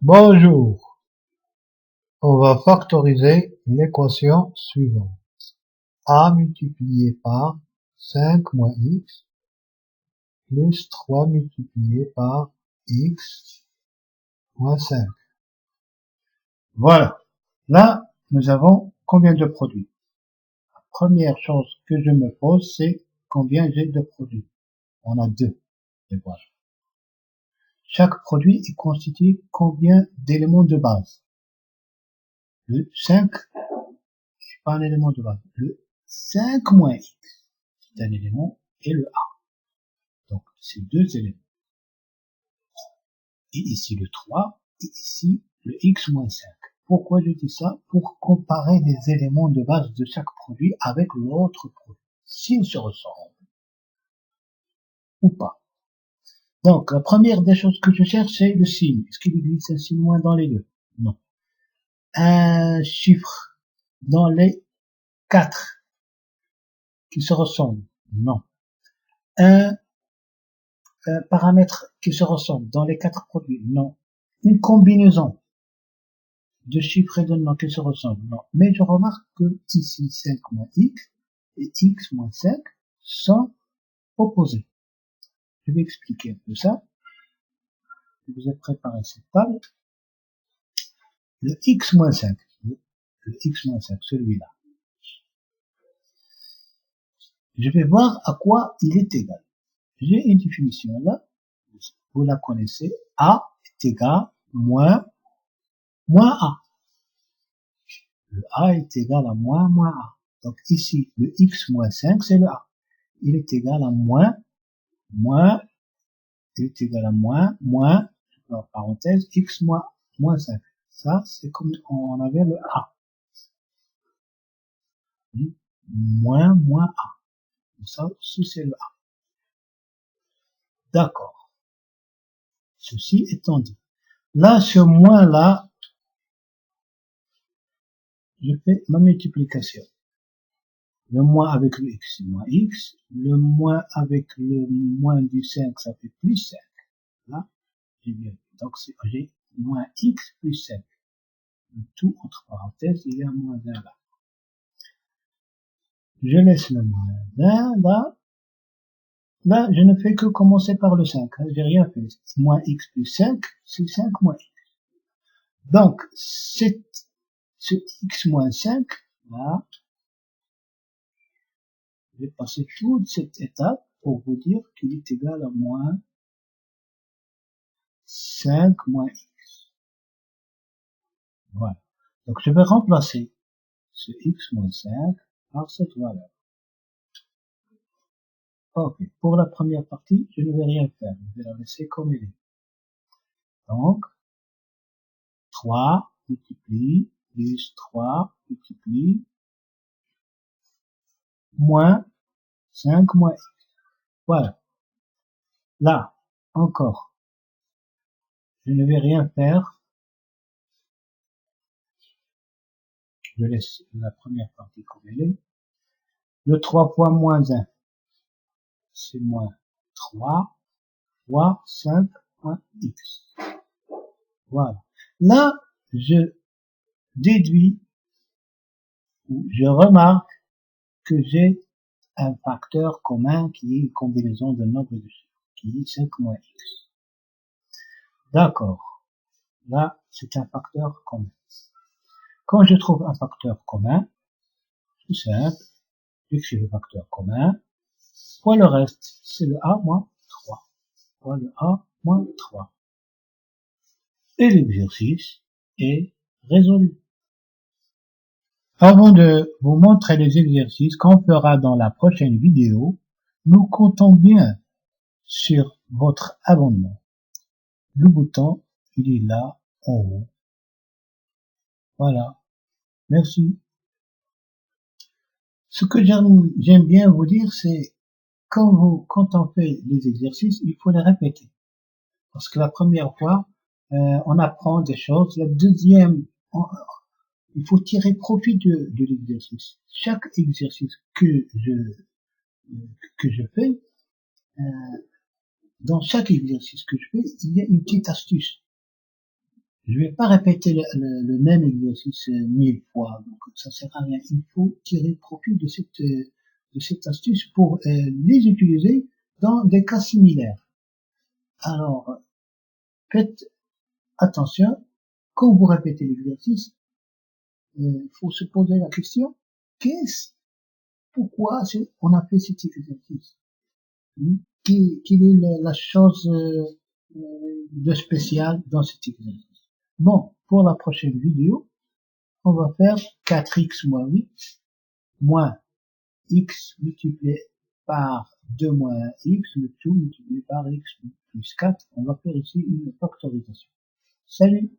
Bonjour, on va factoriser l'équation suivante. A multiplié par 5 moins x plus 3 multiplié par x moins 5. Voilà. Là, nous avons combien de produits? La première chose que je me pose, c'est combien j'ai de produits. On a deux. Et voilà. Chaque produit est constitué combien d'éléments de base? Le 5 n'est pas un élément de base. Le 5 moins x, c'est un élément, et le a. Donc, c'est deux éléments. Et ici le 3, et ici le x moins 5. Pourquoi je dis ça? Pour comparer les éléments de base de chaque produit avec l'autre produit. S'ils se ressemblent ou pas. Donc, la première des choses que je cherche, c'est le signe. Est-ce qu'il existe un signe moins dans les deux? Non. Un chiffre dans les 4 qui se ressemblent? Non. Un paramètre qui se ressemble dans les 4 produits? Non. Une combinaison de chiffres et de noms qui se ressemblent? Non. Mais je remarque que ici 5 moins x et x moins 5 sont opposés. Je vais expliquer un peu ça. Je vous ai préparé cette table. Le x moins 5, le x moins 5, celui-là. Je vais voir à quoi il est égal. J'ai une définition là, vous la connaissez. A est égal moins A. Le A est égal à moins A. Donc ici, le x moins 5, c'est le A. Il est égal à moins, il est égal à moins, en parenthèse, x moins 5. Ça, c'est comme on avait le A. Moins A. Ça aussi, c'est le A. D'accord. Ceci étant dit. Là, ce moins-là, je fais ma multiplication. Le moins avec le x, c'est moins x. Le moins avec le moins du 5, ça fait plus 5. Là, j'ai bien. Donc, j'ai moins x plus 5. Le tout entre parenthèses, il y a moins 1 là. Je laisse le moins 1 là. Là, je ne fais que commencer par le 5. Hein. J'ai rien fait. Moins x plus 5, c'est 5 moins x. Donc, ce x moins 5, là, je vais passer toute cette étape pour vous dire qu'il est égal à moins 5 moins x. Voilà. Donc, je vais remplacer ce x moins 5 par cette valeur. Ok. Pour la première partie, je ne vais rien faire. Je vais la laisser comme elle est. Donc, 3 multiplie plus 3 multiplie moins 5 moins x. Voilà. Là, encore, je ne vais rien faire. Je laisse la première partie comme elle est. Le 3 fois moins 1, c'est moins 3 fois 5 moins x. Voilà. Là, je déduis, ou je remarque que j'ai un facteur commun qui est une combinaison de nombres de chiffres, qui est 5 moins x. D'accord. Là, c'est un facteur commun. Quand je trouve un facteur commun, tout simple, j'écris le facteur commun, fois le reste, c'est le a moins 3. Fois le a moins 3. Et l'exercice est résolu. Avant de vous montrer les exercices qu'on fera dans la prochaine vidéo, nous comptons bien sur votre abonnement. Le bouton, il est là en haut. Voilà. Merci. Ce que j'aime bien vous dire, c'est quand on fait les exercices, il faut les répéter. Parce que la première fois, on apprend des choses. La deuxième, il faut tirer profit de l'exercice. Chaque exercice que je fais, dans chaque exercice que je fais, il y a une petite astuce. Je vais pas répéter le même exercice 1000 fois, donc ça sert à rien. Il faut tirer profit de cette astuce pour les utiliser dans des cas similaires. Alors, faites attention, quand vous répétez l'exercice, il faut se poser la question, pourquoi on a fait cet exercice? Quelle est la chose de spécial dans cet exercice? Bon, pour la prochaine vidéo, on va faire 4x moins 8 moins x multiplié par 2 moins x, le tout multiplié par x plus 4. On va faire ici une factorisation. Salut!